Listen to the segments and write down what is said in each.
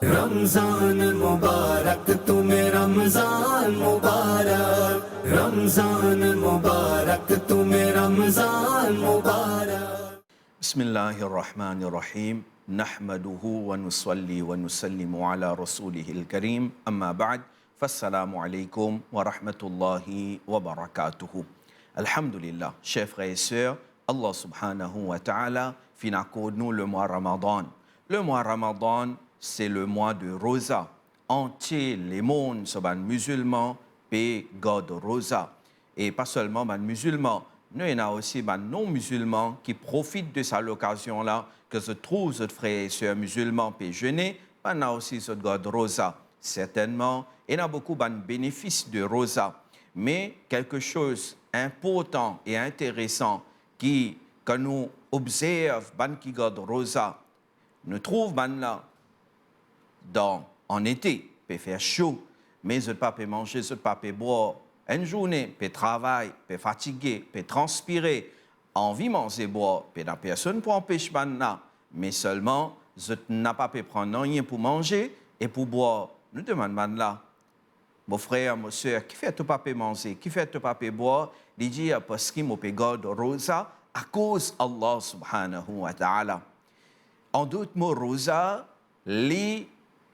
रमजान मुबारक तुम्हें रमजान मुबारक रमजान मुबारक तुम्हें रमजान मुबारक बिस्मिल्लाहिर्रहमानिर्रहीम नहमदुहु व नुसल्ली व नुसल्लिमु अला रसूलिहिल करीम अम्मा बाद फस्सलामु अलैकुम व रहमतुल्लाहि व barakatuhu. Alhamdulillah, chers frères et sœurs, Allah subhanahu wa ta'ala fin accorde-nous le mois Ramadan. Le mois Ramadan, c'est le mois de Rosa. Entier les mondes sont musulmans, paix, God Rosa. Et pas seulement les musulmans, nous, il y a aussi les non-musulmans qui profitent de cette occasion-là, que se trouvent les frères et sœurs musulmans pour jeûner, il y a aussi ce God Rosa. Certainement, il y a beaucoup de bénéfices de Rosa. Mais quelque chose d'important et intéressant que nous observons, qui God Rosa, nous trouvons là en été, peut faire chaud, mais je ne peux pas manger, je ne peux pas boire. Une journée, peut travailler, peut fatiguer, peut transpirer, envie de manger, boire, peut la personne pour empêcher là, mais seulement, je n'ai pas pu prendre rien pour manger et pour boire. Nous demandons là, mon frère, mon soeur, qui fait tout pas manger, qui fait tout pas boire, il dit parce qu'il m'a garde rosa à cause Allah subhanahu wa ta'ala. En d'autres mots, rosa, il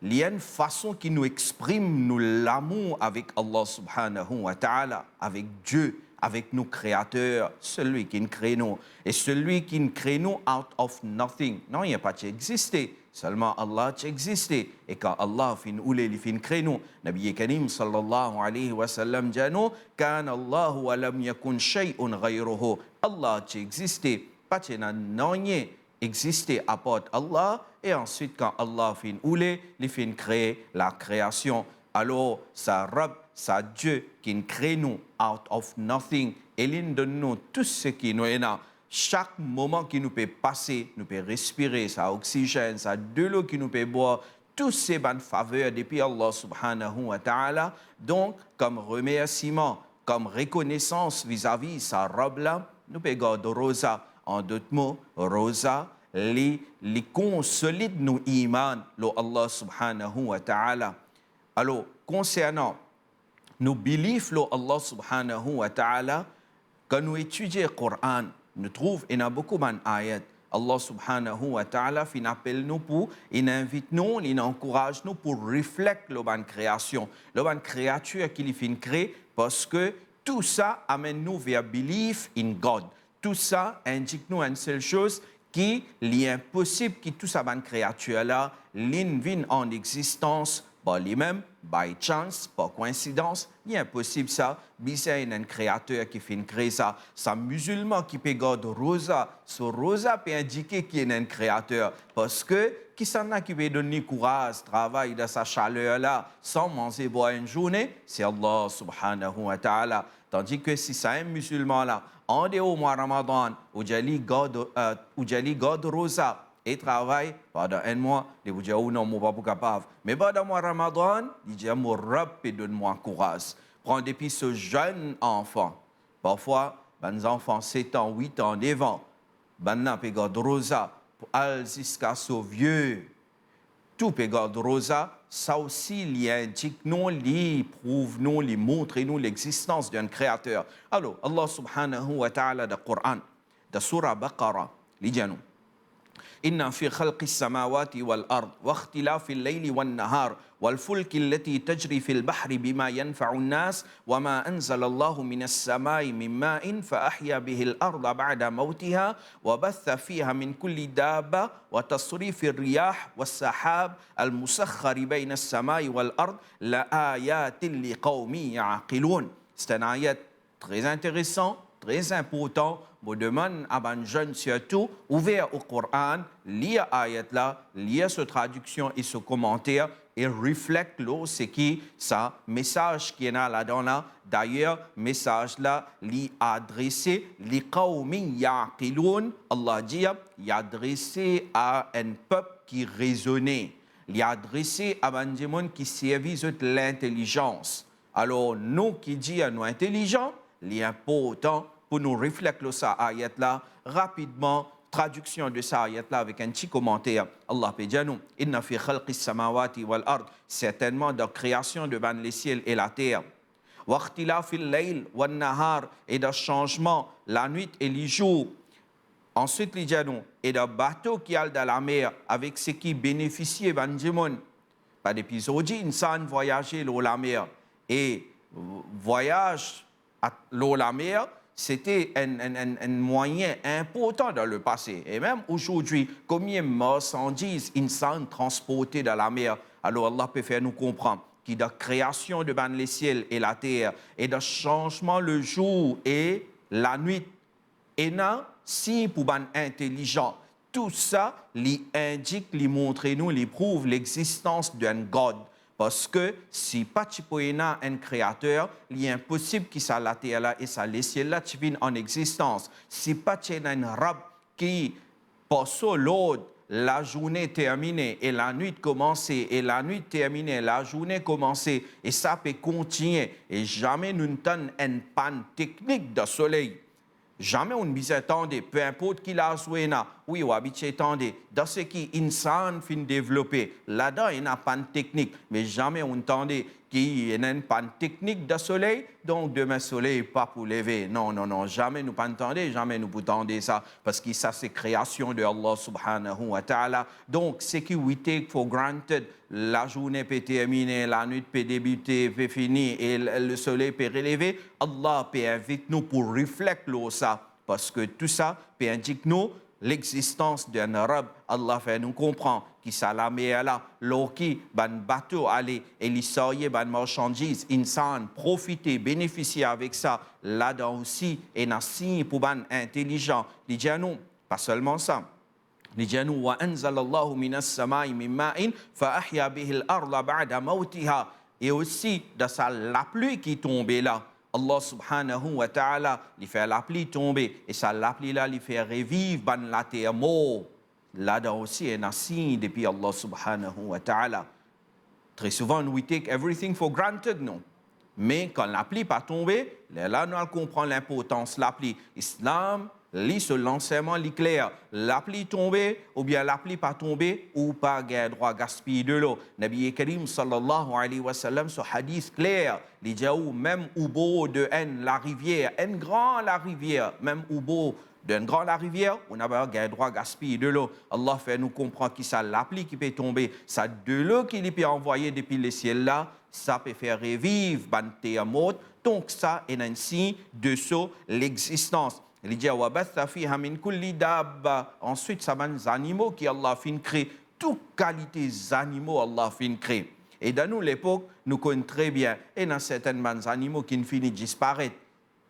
y a une façon qui nous exprime l'amour avec Allah subhanahu wa ta'ala, avec Dieu, avec nos créateurs, celui qui nous crée nous. Et celui qui nous crée nous out of nothing. Non, il n'y a pas d'exister. Seulement Allah qui existait. Et quand Allah fin oulé, il fin crée nous. Nabi Karim sallallahu alayhi wa sallam dit nous, Kan Allahu wa lam yakun shay'un ghayruhu. Allah qui existait. Pas de rien exister à part Allah, et ensuite quand Allah fin oulé, il fin créer la création. Alors, ça Rab, ça Dieu qui nous crée nous out of nothing, et il donne nous tout ce qui nous est là. Chaque moment qui nous peut passer, nous peut respirer, ça oxygène, ça de l'eau qui nous peut boire, tous ces bonnes faveurs depuis Allah subhanahu wa ta'ala. Donc, comme remerciement, comme reconnaissance vis-à-vis sa robe là, nous peut garder rosa. En d'autres mots, rosa, les consolide nos iman, lo Allah subhanahu wa ta'ala. Alors, concernant nos beliefs, lo Allah subhanahu wa ta'ala, quand nous étudions le Coran, nous trouvons, il y a beaucoup d'ayats. Allah subhanahu wa ta'ala fin appelle nous pour, il invite nous, il encourage nous pour réfléchir la création, la créature qu'il fin créer, parce que tout ça amène nous vers belief in God. Tout ça indique nous une seule chose, qu'il est impossible que tout ça, bonne créature-là, vienne en existence par lui-même, by chance, par coïncidence. Il est impossible ça. Il y a un créateur qui fait créer ça. C'est un musulman qui peut garder rosa. Ce rosa peut indiquer qu'il y a un créateur. Parce que, qui s'en a qui peut donner courage, travail dans sa chaleur-là, sans manger boire une journée? C'est Allah subhanahu wa ta'ala. Tandis que si c'est un musulman-là, en dehors du mois Ramadan, où Jali garde rosa et travaille pendant un mois, il vous dit, oh non, je ne suis pas capable. Mais pendant le mois Ramadan, il dit, mon Rab, donne-moi courage. Prends depuis ce jeune enfant. Parfois, les enfants 7 ans, 8 ans, 9 ans, ils peuvent garder rosa pour aller jusqu'à ce vieux. Tout peut garder rosa. Ça aussi, il indique nous, il prouve nous, il montre nous l'existence d'un créateur. Alors, Allah subhanahu wa ta'ala dans le Coran, dans Surah Baqarah, il dit nous, إن في خلق السماوات والأرض واختلاف الليل والنهار والفلك التي تجري في البحر بما ينفع الناس وما أنزل الله من السماء من ماء فأحيا به الأرض بعد موتها وبث فيها من كل دابة وتصريف الرياح والسحاب المسخر بين السماء والأرض لآيات لقوم يعقلون. C'est un ayat très intéressant, très important. Je demande à les jeunes surtout, ouvert au Coran, lire l'ayat là, lire cette traduction et ce commentaire et réfléchir ce qui ça message qui est là-dedans là. D'ailleurs, message là, li adressé li qawmin ya'qilun. Allah dit, il adressé à un peuple qui raisonnait. Il adressé à un monde qui servit de l'intelligence. Alors, nous qui disons nous intelligents, l'important pour nous réfléchir sur cette ayat là rapidement, traduction de cette ayat-là avec un petit commentaire. Allah peut dire nous, inna fi khalqis samawati wal ard, certainement dans la création de les ciels et la terre. Wa ikhtilafil layl wan nahar, et dans le changement la nuit et les jours. Ensuite, il dit nous, et dans le bateau qui est dans la mer, avec ce qui bénéficie du monde. Par l'épisode, insan voyager dans la mer. Et voyage à la mer, c'était un moyen important dans le passé. Et même aujourd'hui, combien de marchandises insan transportées dans la mer. Alors Allah peut faire nous comprendre qu'il y a la création de les ciels et la terre, et le changement le jour et la nuit. Et non, si pour ban intelligent, tout ça lui indique, lui montre nous, lui prouve l'existence d'un God. Parce que si pas tu peux un créateur, il est impossible qu'il soit la terre là et ça les ciels là tu viens en existence. Si pas tu un rab qui passe l'autre, la journée terminée et la nuit commencée, et la nuit terminée, la journée commencée, et ça peut continuer. Et jamais nous n'avons une panne technique de soleil. Jamais on ne peut attendre, peu importe qui l'a joué, oui, on habite attendre, dans ce qui insan fin développer, là-dedans, il n'y a pas de technique, mais jamais on entend qu'il y a une panne technique de soleil, donc demain soleil pas pour lever. Non, non, non, jamais nous pas entendre, jamais nous pas entendre ça, parce que ça c'est création de Allah subhanahu wa ta'ala. Donc, ce qui we take for granted, la journée peut terminer, la nuit peut débuter, peut finir, et le soleil peut relever, Allah peut inviter nous pour réfléchir ça, parce que tout ça peut indiquer nous l'existence d'un arabe. Allah fait nous comprendre qui ça la mer là, l'oki, ban bateau aller, et l'issaye ban marchandises, insan, profiter, bénéficier avec ça, là-dedans aussi, et n'a signe pour ban intelligent. Il dit à nous, pas seulement ça. Il dit à nous, wa anzalallahu minas samai min ma'in, fa ahya bihi al-arda ba'da mawtiha. Et aussi, dans ça, la pluie qui tombait là, Allah subhanahu wa ta'ala, il fait la pluie tomber, et ça, la pluie là, il fait revivre ban la terre mort. Là-dedans aussi, il y a un signe depuis Allah subhanahu wa ta'ala. Très souvent, we take everything for granted, non? Mais quand la pluie pas tombé, là, nous comprenons l'importance de la pluie. Islam, lit ce l'enseignement clair. La pluie tombée, ou bien la pluie pas tombée, ou pas gain droit gaspiller de l'eau. Nabi Karim sallallahu alayhi wa sallam, ce hadith clair, il dit même au beau de la rivière, un grand la rivière, même au beau d'un grand la rivière, on n'a pas le droit de gaspiller de l'eau. Allah fait nous comprendre que ça la pluie qui peut tomber, ça de l'eau qui peut envoyer depuis le ciel là, ça peut faire revivre banté à mort. Donc ça est un signe de l'existence. Il dit wabatha fiha min kulli dabba. Ensuite ça va des animaux qui Allah fin créer, toute qualité des animaux Allah fin créer. Et dans nous l'époque, nous connaissons très bien, et dans certains animaux qui finissent de disparaître.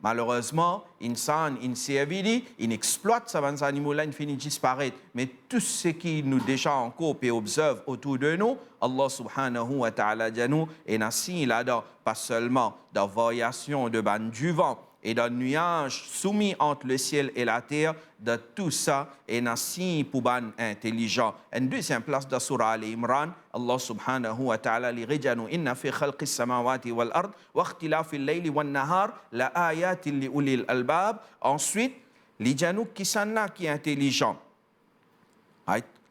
Malheureusement, insan, inservidi, il exploite ces animaux-là, ils finissent de disparaître. Mais tout ce qui nous déjà encore et observe autour de nous, Allah subhanahu wa ta'ala dit nous, et n'a signe là-dedans, pas seulement de variation de ban du vent, et d'un nuage soumis entre le ciel et la terre, de tout ça, et n'a signe pour ban intelligent. Une deuxième place de Surah Al-Imran, Allah subhanahu wa ta'ala li rijanu inna fi khalqis samawati wal ard wa ikhtilafil layli wan nahar la ayatin li ulil albab. Ensuite, l'idjanou qui s'en a qui est intelligent.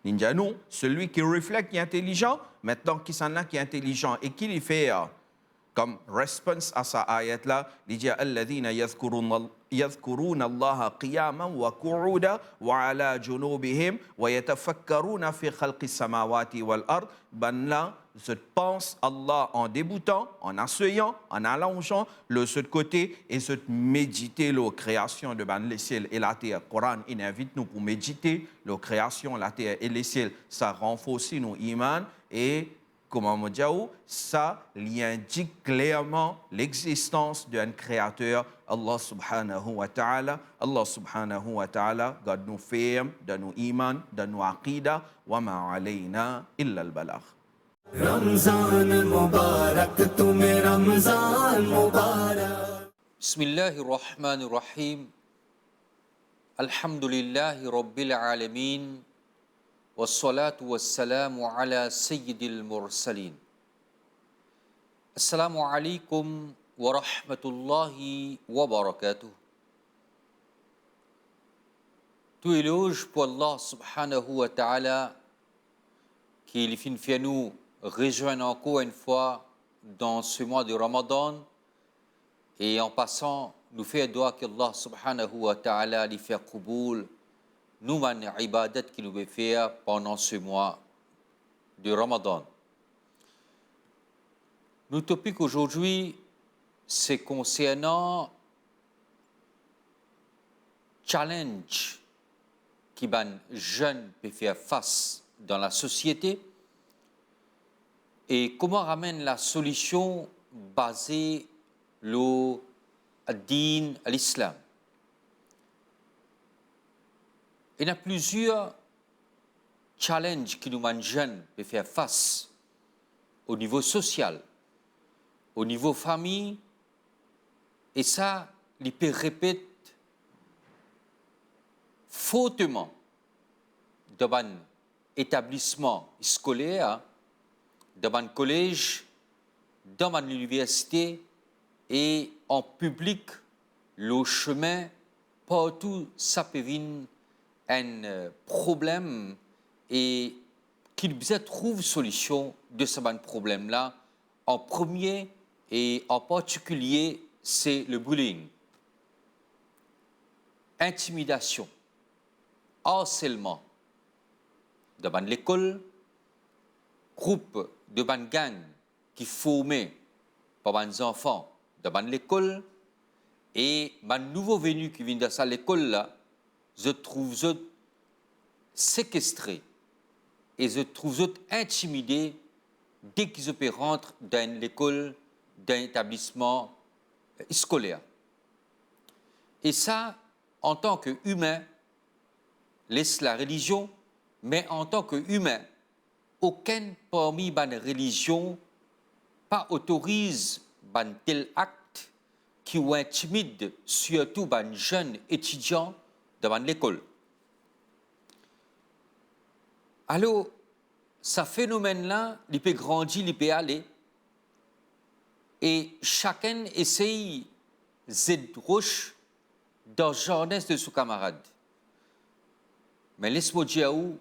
L'idjanou, celui qui reflète qui est intelligent, maintenant qui s'en a qui est intelligent et qui lui fait comme réponse à sa ayat-là, il dit alladhina yadhkuruna Allah qiyaman wa qu'udan wa ala junubihim wa yatafakkaruna fi khalqis samawati wal ard. Ben là, je pense Allah en débutant, en asseyant, en allongeant le ce côté et se méditer la création de les ciels et la terre. Le Coran il invite nous pour méditer la création, la terre et les ciels. Ça renforce nos iman et comment on dit, ça indique clairement l'existence d'un créateur, Allah subhanahu wa ta'ala. Allah subhanahu wa ta'ala, garde nous ferme, de nous iman, de nous aqida, wa ma alayna illa al-balagh. Ramzan Mubarak, tumhe Ramzan Mubarak. Bismillahirrahmanirrahim. Alhamdulillahi Rabbil Alamin. Wassalatu wassalamu ala sayyidil mursalin. Assalamu alaikum warahmatullahi wabarakatuh. Tout éloge pour Allah subhanahu wa ta'ala qui les fait nous rejoindre encore une fois dans ce mois de Ramadan et en passant nous faire doigt que Allah subhanahu wa ta'ala lui fait qouboul nous man ibadat qui nous fait faire pendant ce mois de Ramadan. Notre topic aujourd'hui c'est concernant challenge qui ban jeunes peut faire face dans la société et comment ramène la solution basée le din à l'islam. Il y a plusieurs challenges qui nous man jeunes peut faire face au niveau social, au niveau famille et ça, il peut répéter fautement dans un établissement scolaire, dans un collège, dans une université et en public, le chemin, partout, ça peut venir un problème et qu'il besoin trouve solution de ce problème-là. En premier et en particulier, c'est le bullying, intimidation, harcèlement devant l'école, groupe de gang qui formé par les enfants devant l'école et les nouveaux venus qui viennent de cette école là, je trouve séquestrés et je trouve intimidés dès qu'ils peuvent rentrer dans l'école d'un établissement scolaire. Et ça, en tant qu'humain, laisse la religion, mais en tant qu'humain, aucun parmi les religions pas autorise un tel acte qui intimide surtout les jeunes étudiants devant l'école. Alors, ce phénomène-là, il peut grandir, il peut aller, et chacun essaye d'être roche dans la jeunesse de son camarade. Mais laisse-moi dire où,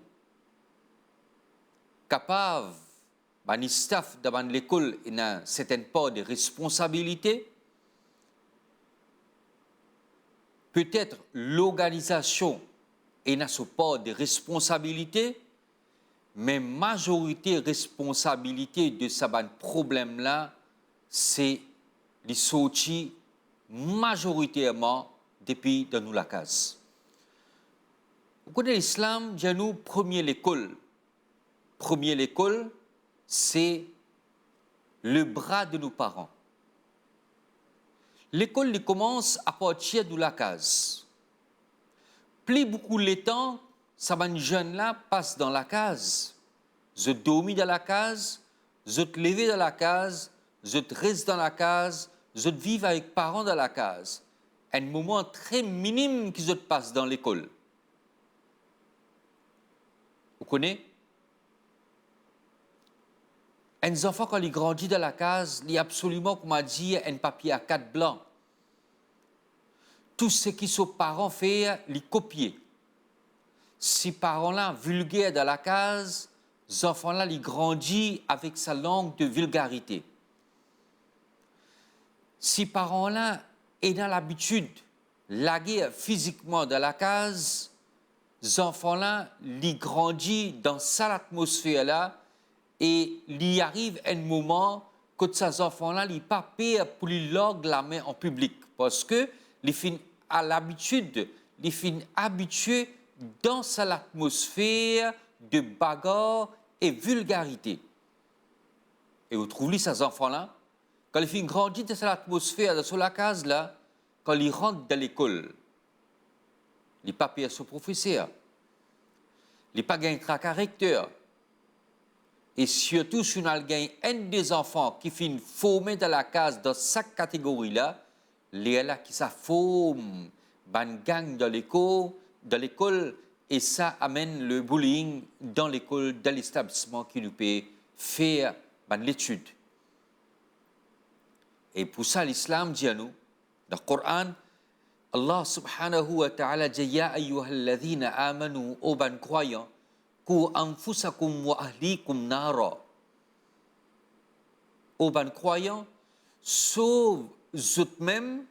capable, le staff devant l'école a une certaine part de responsabilité. Peut-être l'organisation a sa part de responsabilité, mais majorité responsabilité de ce problème-là, c'est les sorties majoritairement depuis dans nous la case. Vous connaissez l'islam, dit nous premier l'école. Premier l'école, c'est le bras de nos parents. L'école commence à partir de la case. Plus beaucoup le temps, ça va jeune là passe dans la case. Je dormis dans la case, je te lever dans la case, je te reste dans la case, je te vive avec parents dans la case. Un moment très minime qui se passe dans l'école. Vous connaissez? Un enfant, quand il grandit dans la case, il y a absolument, comme on dit, un papier à 4 blancs. Tout ce que ses parents font, il copier. Ces parents-là, vulgaires dans la case, ces enfants-là, ils grandissent avec sa langue de vulgarité. Ces parents-là ont l'habitude de laguer physiquement dans la case, ces enfants-là, ils grandissent dans cette atmosphère-là et il arrive un moment que ces enfants-là, ils ne pas peur pour lui log la main en public parce que les filles à l'habitude, les filles habituées dans cette atmosphère de bagarre et vulgarité. Et vous trouvez ces enfants-là, quand les filles grandissent dans cette atmosphère, dans la case-là, quand ils rentrent dans l'école, ils pas payent son professeur, ils pas gagnent un caractère. Et surtout, si on a un des enfants qui finit formé dans la case dans cette catégorie-là, les là qui ça forme, ban gang dans l'école, et ça amène le bullying dans l'école, dans l'établissement qui nous peut faire l'étude. Et pour ça, l'islam dit à nous, dans le Coran, Allah subhanahu wa ta'ala dit Ya ayyuhalladhina amanu, ô ban croyants, Ku anfusakum wa ahlikum nara. Ô ban croyants, sauve eux-mêmes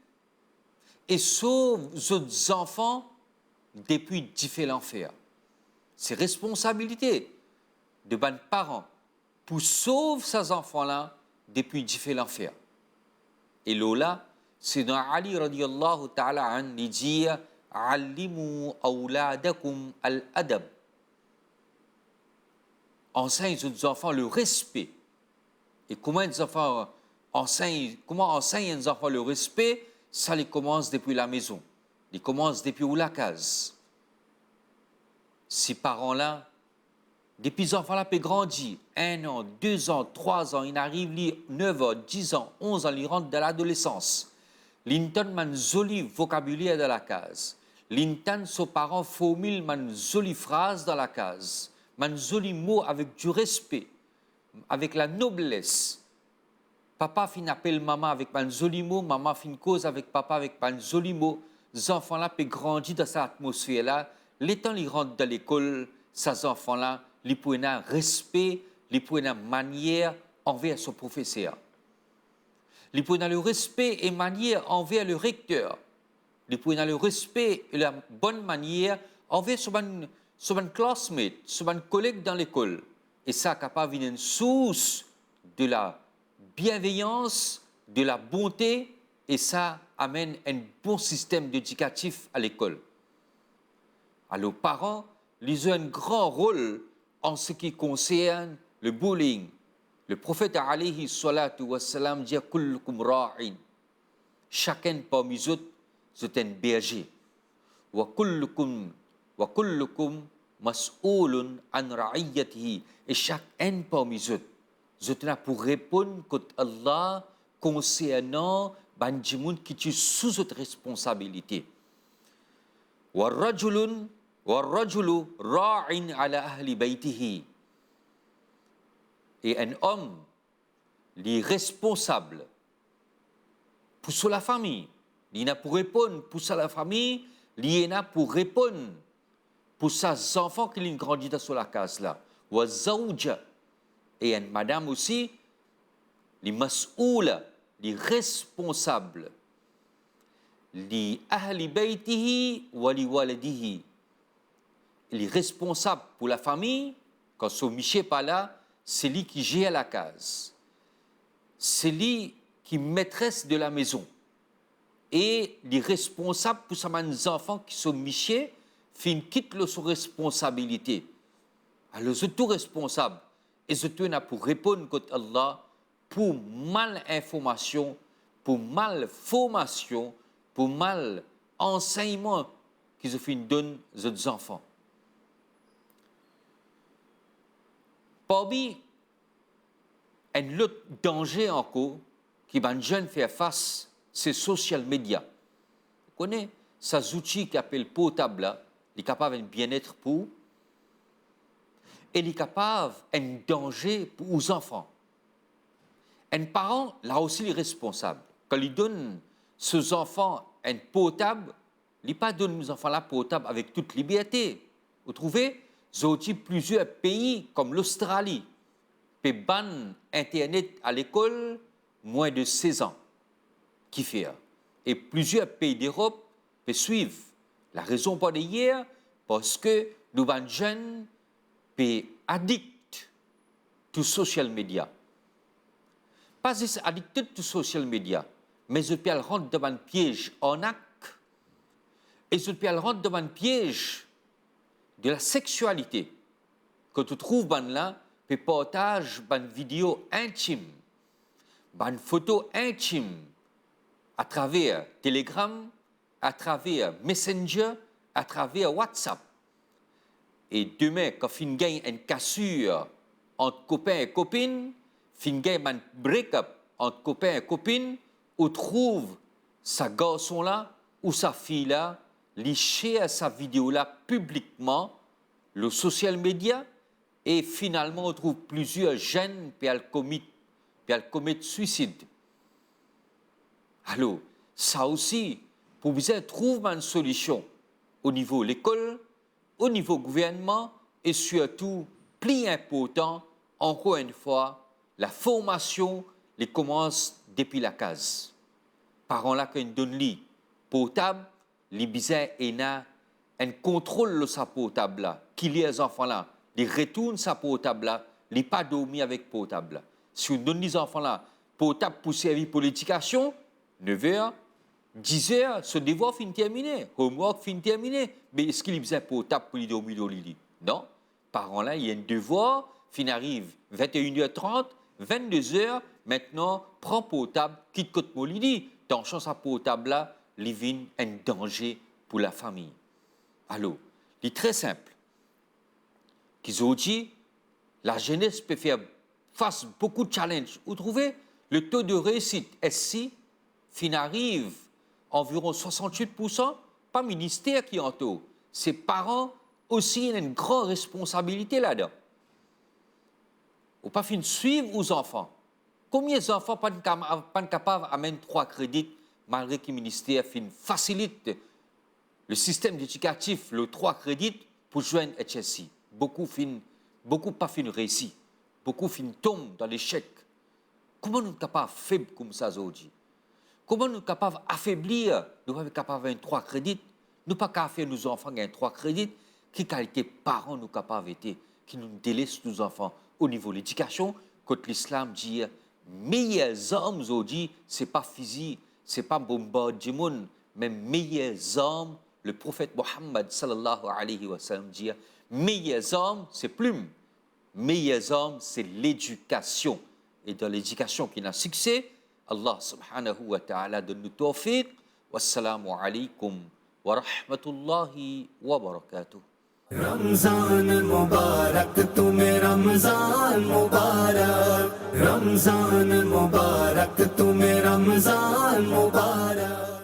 et sauve vos enfants depuis différents l'enfer. C'est responsabilité de ban parents pour sauver ces enfants-là depuis différents l'enfer. Et là, c'est dans Ali radiyallahu ta'ala an, il dit Allimu awladakum al-adab. Enseigne aux enfants le respect. Et comment les enfants enseignent les enfants le respect? Ça les commence depuis la maison. Ils commencent depuis la case. Ces parents-là, depuis les enfants-là peuvent grandir, 1 an, 2 ans, 3 ans, ils arrivent 9 ans, 10 ans, 11 ans, ils rentrent dans l'adolescence. L'inton man joli vocabulaire dans la case. L'inton, ses parents formulent man jolie phrase dans la case. Man joli mot avec du respect, avec la noblesse. Papa fin appelle maman avec man joli mot, maman fin cause avec papa avec man joli mot. Les enfants-là peuvent grandir dans cette atmosphère-là. Les temps ils rentrent dans l'école, ces enfants-là, ils prennent un respect, ils prennent une manière envers son professeur. Ils prennent le respect et manière envers le recteur. Ils prennent le respect et la bonne manière envers son classmate, son collègue dans l'école. Et ça capable une source de la bienveillance, de la bonté, et ça amène un bon système éducatif à l'école. Alors, parents, ils ont un grand rôle en ce qui concerne le bullying. Le prophète alayhi salatu wassalam dit kullukum ra'in. Chacun parmi eux est un berger. Wa kullukum mas'oulun an ra'iyatihi. Et chacun parmi eux est là pour répondre à Allah concernant Banjimoun qui est sous votre responsabilité. Wa rajulu ra'in ala ahli baytihi. Et un homme, il est responsable pour la famille. Il n'a pour répondre pour la famille, il n'a pour répondre pour ses enfants qui ont grandi dans la case là. Wa zawja. Et une madame aussi, les mas'oula, les responsables, les ahli baytihi wa li waladihi. Les responsables pour la famille, quand son Miché pas là, c'est lui qui gère la case. C'est lui qui est maîtresse de la maison. Et les responsables pour ses enfants qui sont Miché, quittent leur responsabilité. Alors, c'est tout responsable. Et c'est tout pour répondre contre Allah pour mal information, pour mal formation, pour mal enseignement qu'ils ont donné aux enfants. Parmi un autre danger encore qui les jeunes font face, c'est les social media. Vous connaissez ces outils qui appellent portable là, ils sont capables d'un bien-être pour, et ils sont capables d'un danger pour les enfants. Un parent, là aussi, il est responsable. Quand il donne ses enfants un portable, il ne pas donne aux enfants là portable avec toute liberté. Vous trouvez? Il y a plusieurs pays comme l'Australie qui bannent Internet à l'école moins de 16 ans. Qui fait? Et plusieurs pays d'Europe peuvent suivre. La raison pour hier, parce que nous sommes jeunes sont addicts aux social media. Pas juste addicts aux social media, mais ils peuvent rentrer dans un piège en acte et ils peuvent rentrer dans un piège de la sexualité. Quand tu trouves là, tu partages une vidéo intime, une photo intime à travers Telegram, à travers Messenger, à travers WhatsApp. Et demain, quand tu gagnes une cassure entre copains et copines, tu gagnes un break-up entre copains et copines, ou trouve sa garçon-là ou sa fille-là, share sa vidéo-là publiquement, le social media, et finalement, on trouve plusieurs jeunes qui commettent suicide. Alors, ça aussi, pour vous trouver une solution au niveau de l'école, au niveau gouvernement et surtout, plus important, encore une fois, la formation les commence depuis la case. Parents là qui donnent lit portable, les bizarres et un contrôle de sa portable là, qui les enfants là, les retournent sa portable là, les pas dormir avec portable là. Si on donne les enfants là portable pour servir pour l'éducation, 9h, 10h, ce devoir fin terminé, homework fin terminé. Mais est-ce qu'il y a besoin de portable pour les dormir dans le lit? Non. Parents là, il y a un devoir, fin arrive 21h30, 22h, maintenant, prends portable, quitte côté mon lit. Dans chance à portable là, living un danger pour la famille. Alors, c'est très simple. Qu'ils ont dit, la jeunesse peut faire face beaucoup de challenges. Vous trouvez le taux de réussite SC, fin arrive environ 68%, pas ministère qui en taux. Ses parents aussi ont une grande responsabilité là-dedans. Ou pas fin suivre aux enfants. Combien d'enfants pas capables d'amener 3 crédits malgré que le ministère facilite le système éducatif, le 3 crédits pour joindre HSI. Beaucoup pas fin réussi. Beaucoup fin tombent dans l'échec. Comment nous sommes capables de faire comme ça aujourd'hui? Comment nous sommes capables d'affaiblir? Nous sommes capables d'avoir 3 crédits. Nous ne sommes pas capables de faire nos enfants gagner 3 crédits. Quelle qualité parents nous sommes capables d'être qui nous délaissent nos enfants au niveau de l'éducation? Quand l'islam dit meilleurs hommes aujourd'hui, ce n'est pas physique, ce n'est pas bombardement, mais meilleurs hommes, le prophète Mohammed sallallahu alayhi wa sallam dit meilleurs hommes, c'est plume. Meilleurs hommes, c'est l'éducation. Et dans l'éducation qui a succès, Allah subhanahu wa ta'ala donne nous tawfiq. Wassalamu alaykum wa rahmatullahi wa barakatuh. Ramzan मुबारक तुम्हें रमजान मुबारक रमजान मुबारक तुम्हें रमजान मुबारक